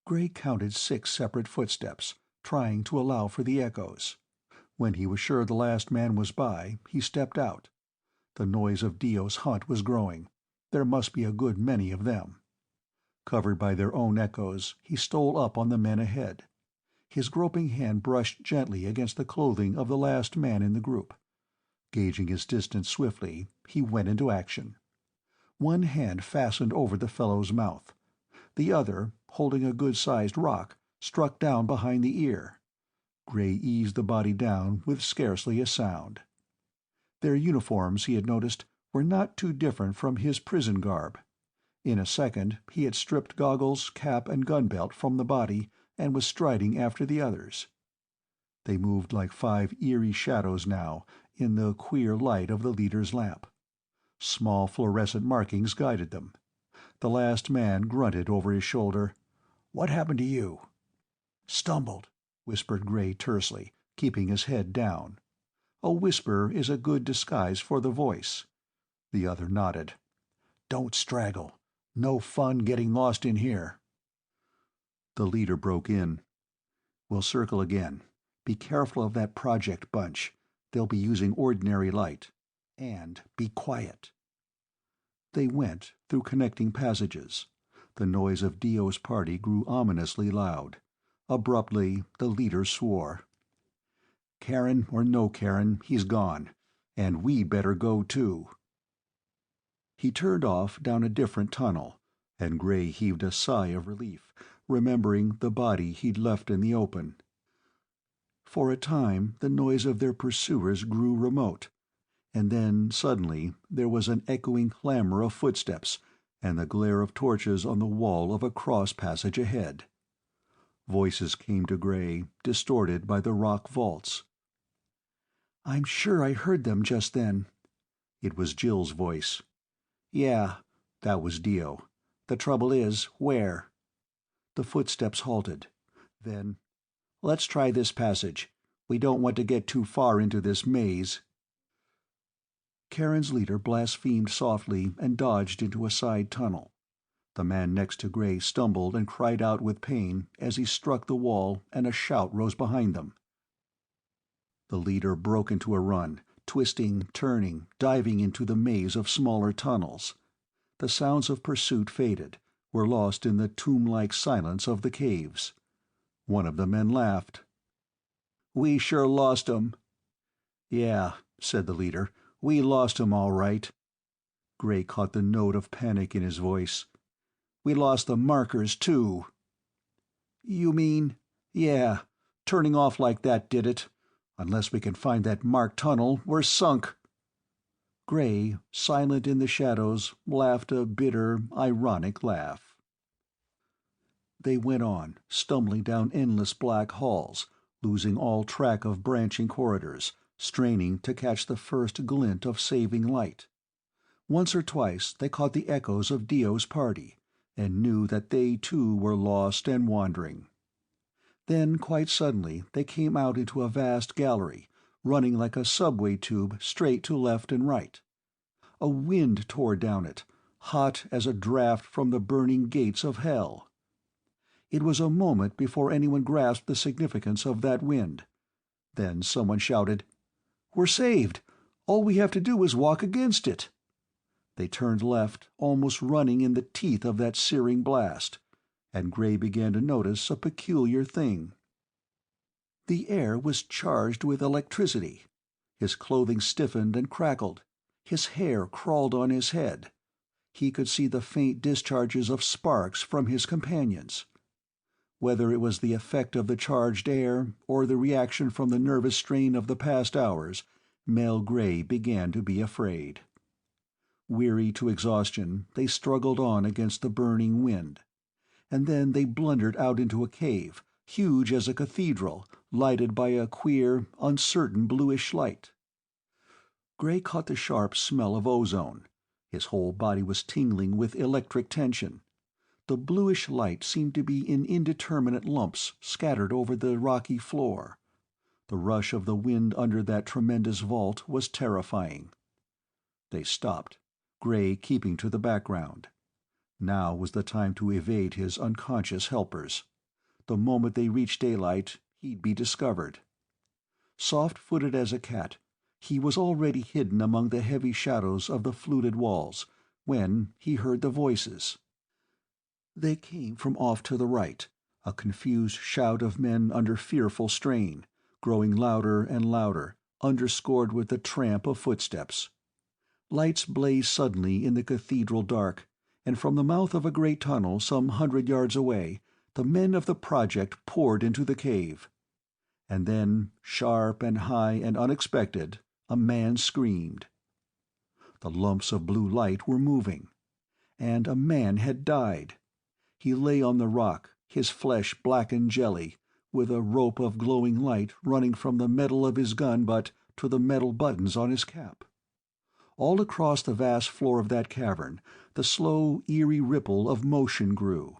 Gray counted 6 separate footsteps, trying to allow for the echoes. When he was sure the last man was by, he stepped out. The noise of Dio's hunt was growing. There must be a good many of them. Covered by their own echoes, he stole up on the men ahead. His groping hand brushed gently against the clothing of the last man in the group. Gauging his distance swiftly, he went into action. One hand fastened over the fellow's mouth. The other, holding a good-sized rock, struck down behind the ear. Gray eased the body down with scarcely a sound. Their uniforms, he had noticed, were not too different from his prison garb. In a second he had stripped goggles, cap, and gun-belt from the body and was striding after the others. They moved like 5 eerie shadows now, in the queer light of the leader's lamp. Small fluorescent markings guided them. The last man grunted over his shoulder, "What happened to you?" "Stumbled," whispered Gray tersely, keeping his head down. A whisper is a good disguise for the voice. The other nodded. "Don't straggle. No fun getting lost in here." The leader broke in. "We'll circle again. Be careful of that project bunch. They'll be using ordinary light. And be quiet." They went through connecting passages. The noise of Dio's party grew ominously loud. Abruptly, the leader swore. "Karen or no Karen, he's gone. And we'd better go too." He turned off down a different tunnel, and Gray heaved a sigh of relief, remembering the body he'd left in the open. For a time the noise of their pursuers grew remote, and then suddenly there was an echoing clamor of footsteps and the glare of torches on the wall of a cross-passage ahead. Voices came to Gray, distorted by the rock vaults. "I'm sure I heard them just then." It was Jill's voice. "Yeah," that was Dio. "The trouble is, where?" The footsteps halted. Then, "Let's try this passage. We don't want to get too far into this maze." Karen's leader blasphemed softly and dodged into a side tunnel. The man next to Gray stumbled and cried out with pain as he struck the wall, and a shout rose behind them. The leader broke into a run, twisting, turning, diving into the maze of smaller tunnels. The sounds of pursuit faded, were lost in the tomb-like silence of the caves. One of the men laughed. "We sure lost 'em." "Yeah," said the leader, "we lost 'em all right." Gray caught the note of panic in his voice. "We lost the markers, too." "You mean—" "Yeah, turning off like that did it. Unless we can find that marked tunnel, we're sunk." Gray, silent in the shadows, laughed a bitter, ironic laugh. They went on, stumbling down endless black halls, losing all track of branching corridors, straining to catch the first glint of saving light. Once or twice they caught the echoes of Dio's party, and knew that they too were lost and wandering. Then, quite suddenly, they came out into a vast gallery, running like a subway tube straight to left and right. A wind tore down it, hot as a draft from the burning gates of hell. It was a moment before anyone grasped the significance of that wind. Then someone shouted, "We're saved! All we have to do is walk against it!" They turned left, almost running in the teeth of that searing blast, and Gray began to notice a peculiar thing. The air was charged with electricity. His clothing stiffened and crackled. His hair crawled on his head. He could see the faint discharges of sparks from his companions. Whether it was the effect of the charged air, or the reaction from the nervous strain of the past hours, Mel Gray began to be afraid. Weary to exhaustion, they struggled on against the burning wind. And then they blundered out into a cave, huge as a cathedral, lighted by a queer, uncertain bluish light. Gray caught the sharp smell of ozone. His whole body was tingling with electric tension. The bluish light seemed to be in indeterminate lumps scattered over the rocky floor. The rush of the wind under that tremendous vault was terrifying. They stopped, Gray keeping to the background. Now was the time to evade his unconscious helpers. The moment they reached daylight, he'd be discovered. Soft-footed as a cat, he was already hidden among the heavy shadows of the fluted walls, when he heard the voices. They came from off to the right, a confused shout of men under fearful strain, growing louder and louder, underscored with the tramp of footsteps. Lights blazed suddenly in the cathedral dark, and from the mouth of a great tunnel some 100 yards away, the men of the project poured into the cave. And then, sharp and high and unexpected, a man screamed. The lumps of blue light were moving. And a man had died. He lay on the rock, his flesh blackened jelly, with a rope of glowing light running from the metal of his gun butt to the metal buttons on his cap. All across the vast floor of that cavern, the slow, eerie ripple of motion grew.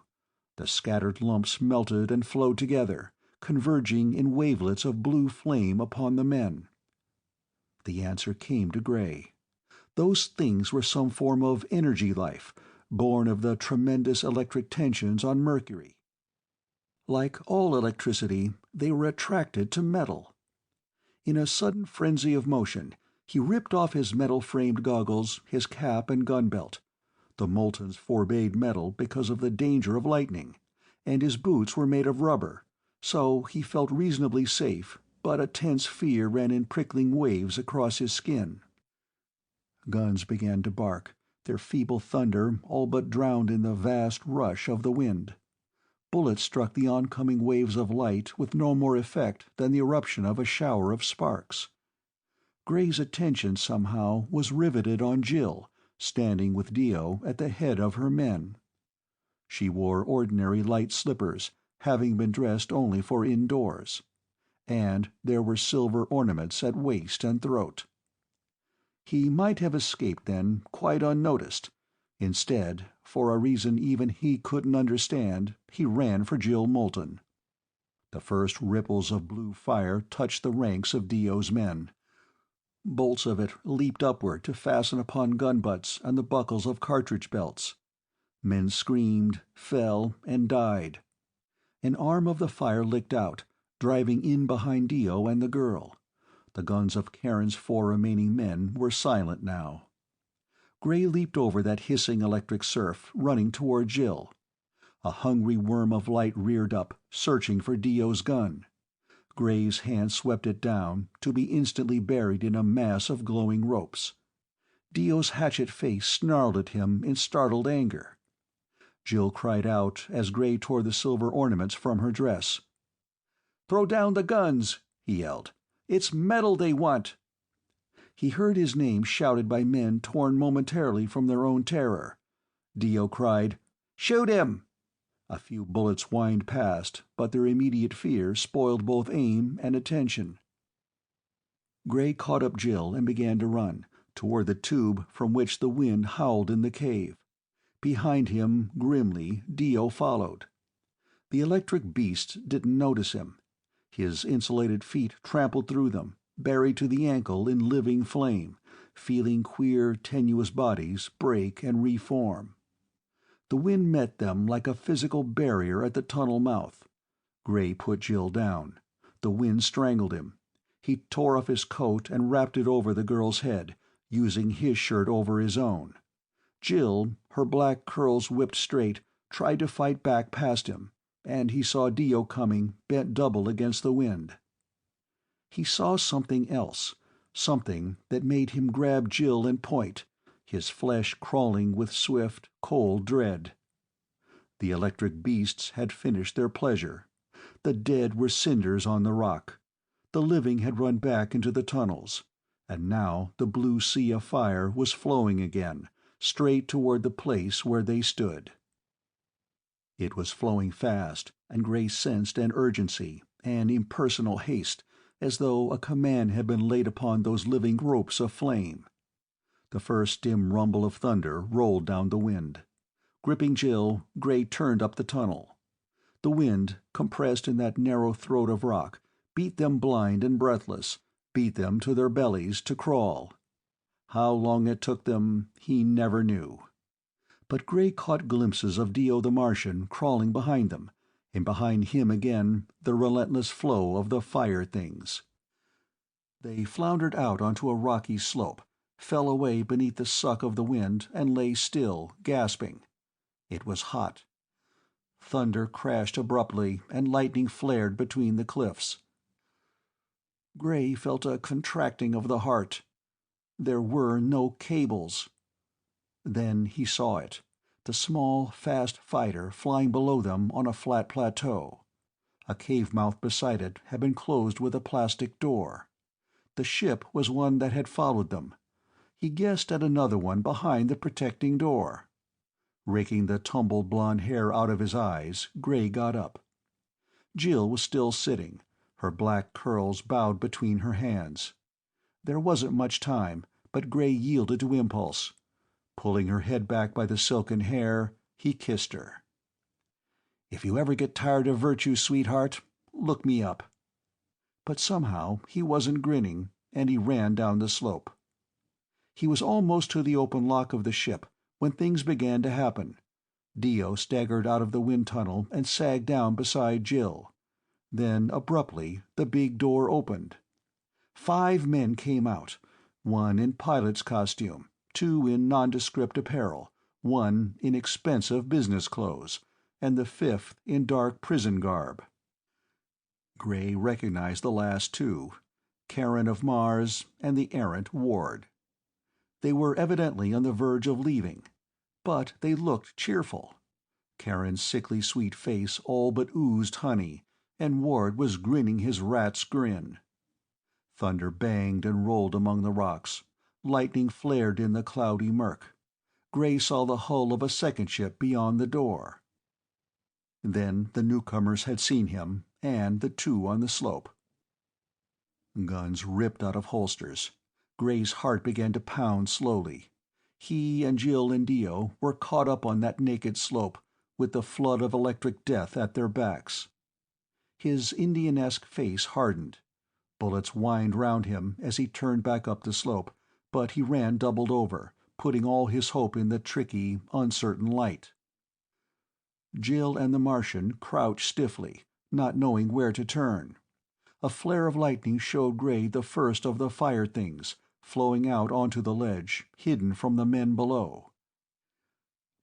The scattered lumps melted and flowed together, converging in wavelets of blue flame upon the men. The answer came to Gray. Those things were some form of energy life, born of the tremendous electric tensions on Mercury. Like all electricity, they were attracted to metal. In a sudden frenzy of motion, he ripped off his metal-framed goggles, his cap and gun belt. The Moultons forbade metal because of the danger of lightning, and his boots were made of rubber, so he felt reasonably safe, but a tense fear ran in prickling waves across his skin. Guns began to bark, their feeble thunder all but drowned in the vast rush of the wind. Bullets struck the oncoming waves of light with no more effect than the eruption of a shower of sparks. Gray's attention somehow was riveted on Jill, standing with Dio at the head of her men. She wore ordinary light slippers, having been dressed only for indoors, and there were silver ornaments at waist and throat. He might have escaped then, quite unnoticed. Instead, for a reason even he couldn't understand, he ran for Jill Moulton. The first ripples of blue fire touched the ranks of Dio's men. Bolts of it leaped upward to fasten upon gun butts and the buckles of cartridge belts. Men screamed, fell, and died. An arm of the fire licked out, driving in behind Dio and the girl. The guns of Karen's 4 remaining men were silent now. Gray leaped over that hissing electric surf, running toward Jill. A hungry worm of light reared up, searching for Dio's gun. Gray's hand swept it down, to be instantly buried in a mass of glowing ropes. Dio's hatchet face snarled at him in startled anger. Jill cried out as Gray tore the silver ornaments from her dress. "Throw down the guns!" he yelled. "It's metal they want!" He heard his name shouted by men torn momentarily from their own terror. Dio cried, "Shoot him!" A few bullets whined past, but their immediate fear spoiled both aim and attention. Gray caught up Jill and began to run, toward the tube from which the wind howled in the cave. Behind him, grimly, Dio followed. The electric beasts didn't notice him. His insulated feet trampled through them, buried to the ankle in living flame, feeling queer, tenuous bodies break and reform. The wind met them like a physical barrier at the tunnel mouth. Gray put Jill down. The wind strangled him. He tore off his coat and wrapped it over the girl's head, using his shirt over his own. Jill, her black curls whipped straight, tried to fight back past him, and he saw Dio coming, bent double against the wind. He saw something else, something that made him grab Jill and point, his flesh crawling with swift, cold dread. The electric beasts had finished their pleasure. The dead were cinders on the rock. The living had run back into the tunnels, and now the blue sea of fire was flowing again, straight toward the place where they stood. It was flowing fast, and Gray sensed an urgency, an impersonal haste, as though a command had been laid upon those living ropes of flame. The first dim rumble of thunder rolled down the wind. Gripping Jill, Gray turned up the tunnel. The wind, compressed in that narrow throat of rock, beat them blind and breathless, beat them to their bellies to crawl. How long it took them, he never knew. But Gray caught glimpses of Dio the Martian crawling behind them, and behind him again the relentless flow of the fire things. They floundered out onto a rocky slope, fell away beneath the suck of the wind, and lay still, gasping. It was hot. Thunder crashed abruptly, and lightning flared between the cliffs. Gray felt a contracting of the heart. There were no cables. Then he saw it, the small, fast fighter flying below them on a flat plateau. A cave mouth beside it had been closed with a plastic door. The ship was one that had followed them. He guessed at another one behind the protecting door. Raking the tumbled blonde hair out of his eyes, Gray got up. Jill was still sitting, her black curls bowed between her hands. There wasn't much time, but Gray yielded to impulse. Pulling her head back by the silken hair, he kissed her. "If you ever get tired of virtue, sweetheart, look me up." But somehow he wasn't grinning, and he ran down the slope. He was almost to the open lock of the ship when things began to happen. Dio staggered out of the wind tunnel and sagged down beside Jill. Then, abruptly, the big door opened. 5 men came out, one in pilot's costume, 2 in nondescript apparel, 1 in expensive business clothes, and the 5th in dark prison garb. Gray recognized the last 2, Karen of Mars and the errant Ward. They were evidently on the verge of leaving, but they looked cheerful. Karen's sickly sweet face all but oozed honey, and Ward was grinning his rat's grin. Thunder banged and rolled among the rocks. Lightning flared in the cloudy murk. Gray saw the hull of a second ship beyond the door. Then the newcomers had seen him, and the two on the slope. Guns ripped out of holsters. Gray's heart began to pound slowly. He and Jill and Dio were caught up on that naked slope, with the flood of electric death at their backs. His Indian-esque face hardened. Bullets whined round him as he turned back up the slope, but he ran doubled over, putting all his hope in the tricky, uncertain light. Jill and the Martian crouched stiffly, not knowing where to turn. A flare of lightning showed Gray the first of the fire things, flowing out onto the ledge, hidden from the men below.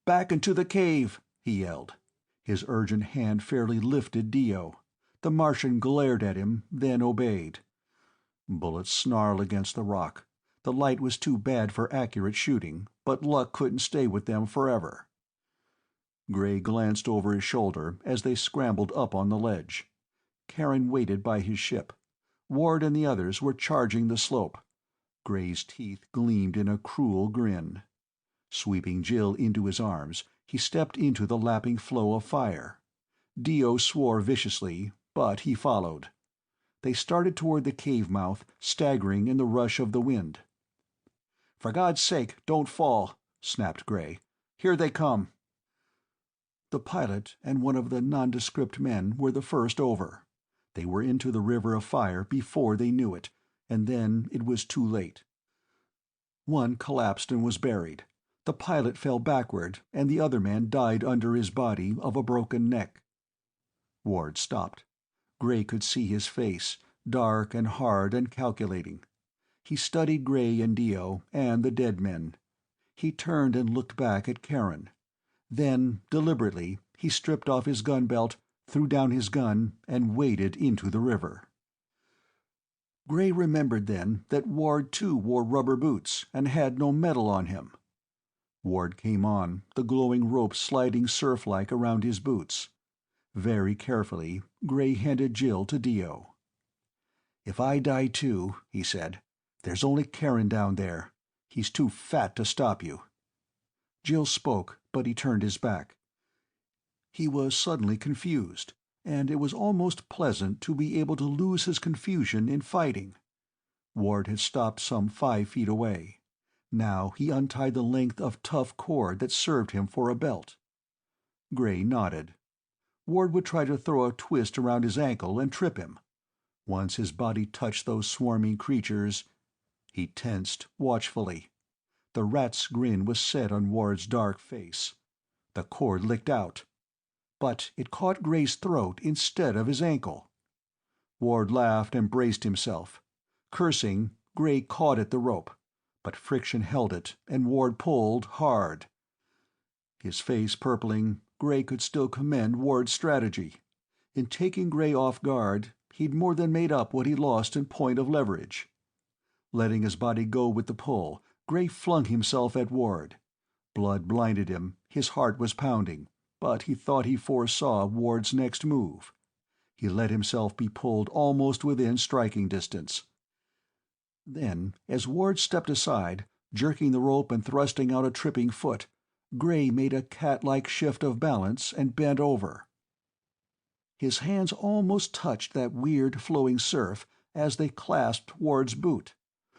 "Back into the cave!" he yelled. His urgent hand fairly lifted Dio. The Martian glared at him, then obeyed. Bullets snarled against the rock. The light was too bad for accurate shooting, but luck couldn't stay with them forever. Gray glanced over his shoulder as they scrambled up on the ledge. Karen waited by his ship. Ward and the others were charging the slope. Gray's teeth gleamed in a cruel grin. Sweeping Jill into his arms, he stepped into the lapping flow of fire. Dio swore viciously, but he followed. They started toward the cave mouth, staggering in the rush of the wind. "For God's sake, don't fall," snapped Gray. "Here they come." The pilot and one of the nondescript men were the first over. They were into the river of fire before they knew it, and then it was too late. One collapsed and was buried. The pilot fell backward, and the other man died under his body of a broken neck. Ward stopped. Gray could see his face, dark and hard and calculating. He studied Gray and Dio and the dead men. He turned and looked back at Karen. Then, deliberately, he stripped off his gun belt, threw down his gun, and waded into the river. Gray remembered then that Ward too wore rubber boots and had no metal on him. Ward came on, the glowing rope sliding surf-like around his boots. Very carefully, Gray handed Jill to Dio. "If I die too," he said, "there's only Karen down there. He's too fat to stop you." Jill spoke, but he turned his back. He was suddenly confused, and it was almost pleasant to be able to lose his confusion in fighting. Ward had stopped some 5 feet away. Now he untied the length of tough cord that served him for a belt. Gray nodded. Ward would try to throw a twist around his ankle and trip him. Once his body touched those swarming creatures, he tensed watchfully. The rat's grin was set on Ward's dark face. The cord licked out. But it caught Gray's throat instead of his ankle. Ward laughed and braced himself. Cursing, Gray caught at the rope, but friction held it, and Ward pulled hard. His face purpling, Gray could still commend Ward's strategy. In taking Gray off guard, he'd more than made up what he lost in point of leverage. Letting his body go with the pull, Gray flung himself at Ward. Blood blinded him, his heart was pounding, but he thought he foresaw Ward's next move. He let himself be pulled almost within striking distance. Then, as Ward stepped aside, jerking the rope and thrusting out a tripping foot, Gray made a cat-like shift of balance and bent over. His hands almost touched that weird flowing surf as they clasped Ward's boot.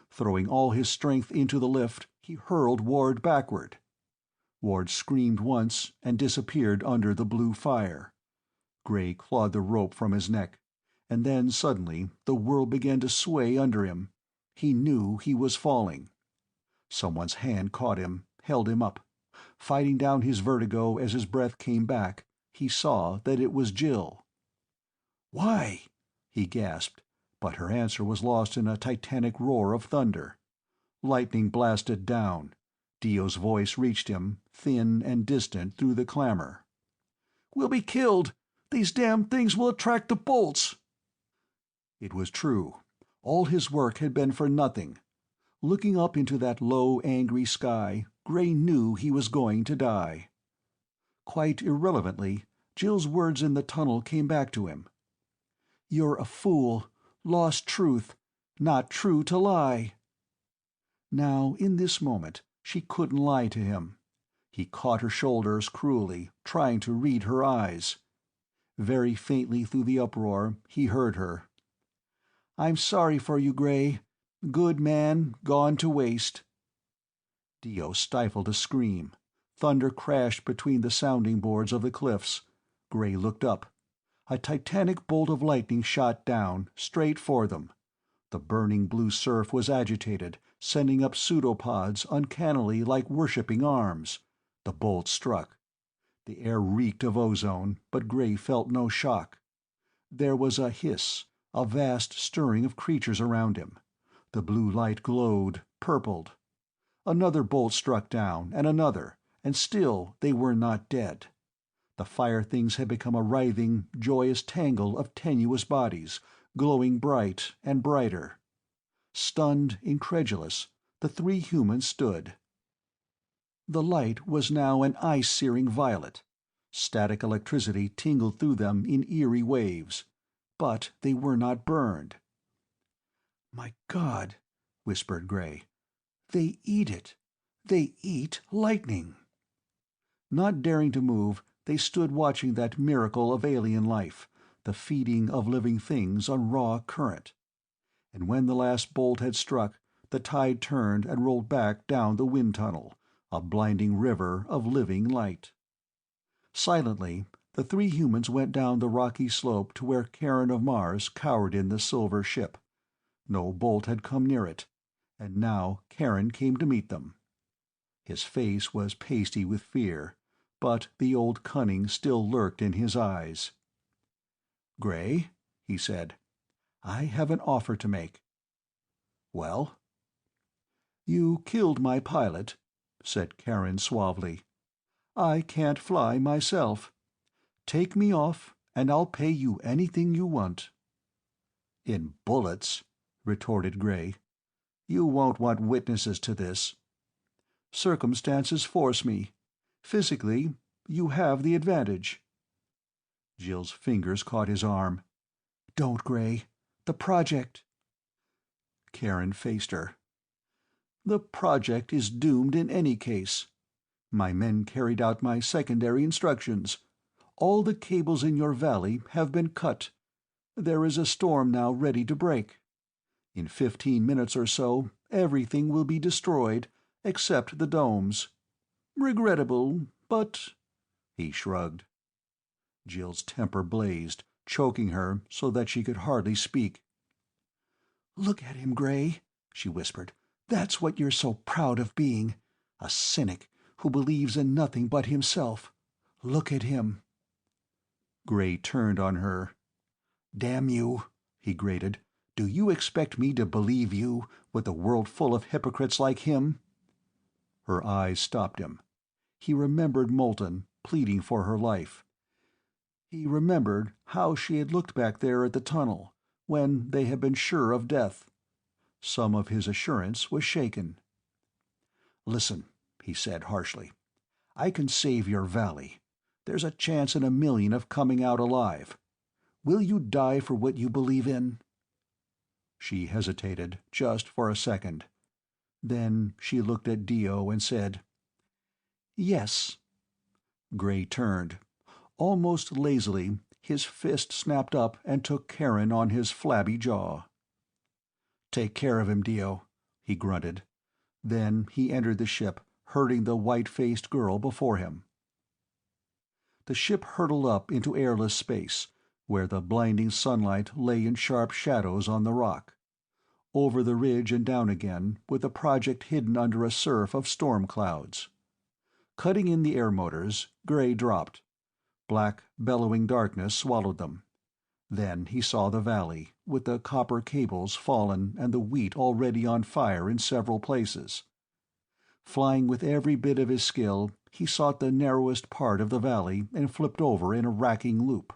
Throwing all his strength into the lift, he hurled Ward backward. Ward screamed once and disappeared under the blue fire. Gray clawed the rope from his neck, and then suddenly the world began to sway under him. He knew he was falling. Someone's hand caught him, held him up. Fighting down his vertigo as his breath came back, he saw that it was Jill. "Why?" he gasped, but her answer was lost in a titanic roar of thunder. Lightning blasted down. Dio's voice reached him, thin and distant through the clamor. "We'll be killed! These damn things will attract the bolts!" It was true. All his work had been for nothing. Looking up into that low, angry sky, Gray knew he was going to die. Quite irrelevantly, Jill's words in the tunnel came back to him. "You're a fool. Lost truth. Not true to lie." Now, in this moment, she couldn't lie to him. He caught her shoulders cruelly, trying to read her eyes. Very faintly through the uproar, he heard her. "I'm sorry for you, Gray. Good man, gone to waste." Dio stifled a scream. Thunder crashed between the sounding boards of the cliffs. Gray looked up. A titanic bolt of lightning shot down, straight for them. The burning blue surf was agitated, sending up pseudopods uncannily like worshipping arms. The bolt struck. The air reeked of ozone, but Gray felt no shock. There was a hiss, a vast stirring of creatures around him. The blue light glowed, purpled. Another bolt struck down, and another, and still they were not dead. The fire things had become a writhing, joyous tangle of tenuous bodies, glowing bright and brighter. Stunned, incredulous, the three humans stood. The light was now an ice-searing violet. Static electricity tingled through them in eerie waves. But they were not burned. "My God," whispered Gray. "They eat it. They eat lightning." Not daring to move, they stood watching that miracle of alien life, the feeding of living things on raw current. And when the last bolt had struck, the tide turned and rolled back down the wind tunnel, a blinding river of living light. Silently, the three humans went down the rocky slope to where Karen of Mars cowered in the silver ship. No bolt had come near it, and now Karen came to meet them. His face was pasty with fear, but the old cunning still lurked in his eyes. "Gray," he said, "I have an offer to make." "Well?" "You killed my pilot," said Karen suavely. "I can't fly myself. Take me off, and I'll pay you anything you want." "In bullets," retorted Gray. "You won't want witnesses to this." "Circumstances force me. Physically, you have the advantage." Jill's fingers caught his arm. "Don't, Gray. The project—" Karen faced her. "The project is doomed in any case. My men carried out my secondary instructions. All the cables in your valley have been cut. There is a storm now ready to break. In 15 minutes or so, everything will be destroyed, except the domes. Regrettable, but—" He shrugged. Jill's temper blazed, choking her so that she could hardly speak. "Look at him, Gray," she whispered. "That's what you're so proud of being. A cynic who believes in nothing but himself. Look at him." Gray turned on her. "Damn you," he grated. "Do you expect me to believe you, with a world full of hypocrites like him?" Her eyes stopped him. He remembered Moulton, pleading for her life. He remembered how she had looked back there at the tunnel, when they had been sure of death. Some of his assurance was shaken. "Listen," he said harshly. "I can save your valley. There's a chance in a million of coming out alive. Will you die for what you believe in?" She hesitated, just for a second. Then she looked at Dio and said, "Yes." Gray turned. Almost lazily, his fist snapped up and took Karen on his flabby jaw. "Take care of him, Dio," he grunted. Then he entered the ship, herding the white-faced girl before him. The ship hurtled up into airless space, where the blinding sunlight lay in sharp shadows on the rock. Over the ridge and down again, with the project hidden under a surf of storm clouds. Cutting in the air motors, Gray dropped. Black, bellowing darkness swallowed them. Then he saw the valley, with the copper cables fallen and the wheat already on fire in several places. Flying with every bit of his skill, he sought the narrowest part of the valley and flipped over in a racking loop.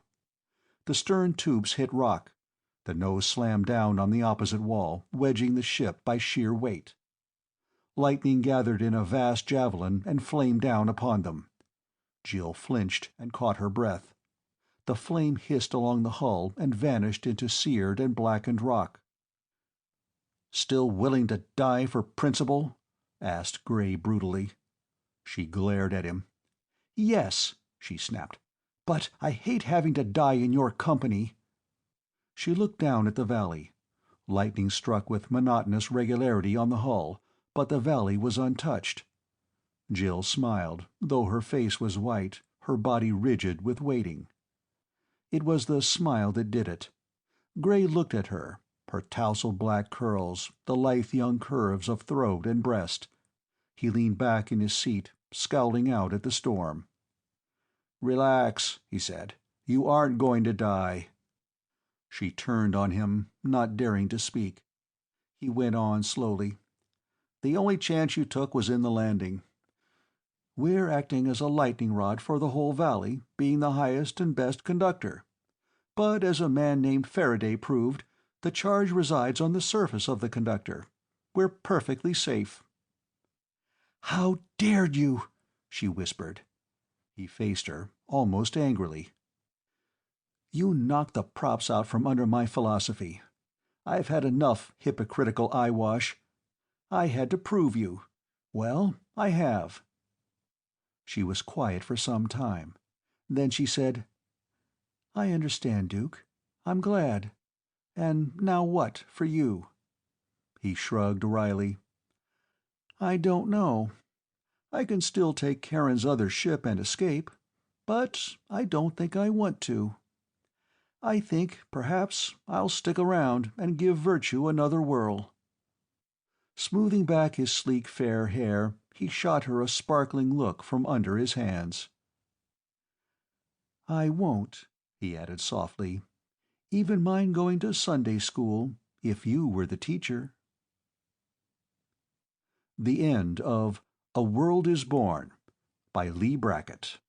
The stern tubes hit rock. The nose slammed down on the opposite wall, wedging the ship by sheer weight. Lightning gathered in a vast javelin and flamed down upon them. Jill flinched and caught her breath. The flame hissed along the hull and vanished into seared and blackened rock. "Still willing to die for principle?" asked Gray brutally. She glared at him. "Yes," she snapped. "But I hate having to die in your company." She looked down at the valley. Lightning struck with monotonous regularity on the hull, but the valley was untouched. Jill smiled, though her face was white, her body rigid with waiting. It was the smile that did it. Gray looked at her, her tousled black curls, the lithe young curves of throat and breast. He leaned back in his seat, scowling out at the storm. "Relax," he said. "You aren't going to die." She turned on him, not daring to speak. He went on slowly. "The only chance you took was in the landing. We're acting as a lightning rod for the whole valley, being the highest and best conductor. But as a man named Faraday proved, the charge resides on the surface of the conductor. We're perfectly safe." "How dared you?" she whispered. He faced her, almost angrily. "You knocked the props out from under my philosophy. I've had enough hypocritical eyewash. I had to prove you. Well, I have." She was quiet for some time. Then she said, "I understand, Duke. I'm glad. And now what, for you?" He shrugged wryly. "I don't know. I can still take Karen's other ship and escape, but I don't think I want to. I think perhaps I'll stick around and give virtue another whirl." Smoothing back his sleek fair hair, he shot her a sparkling look from under his hands. "I won't," he added softly, "even mind going to Sunday school, if you were the teacher." The end of A World is Born by Leigh Brackett.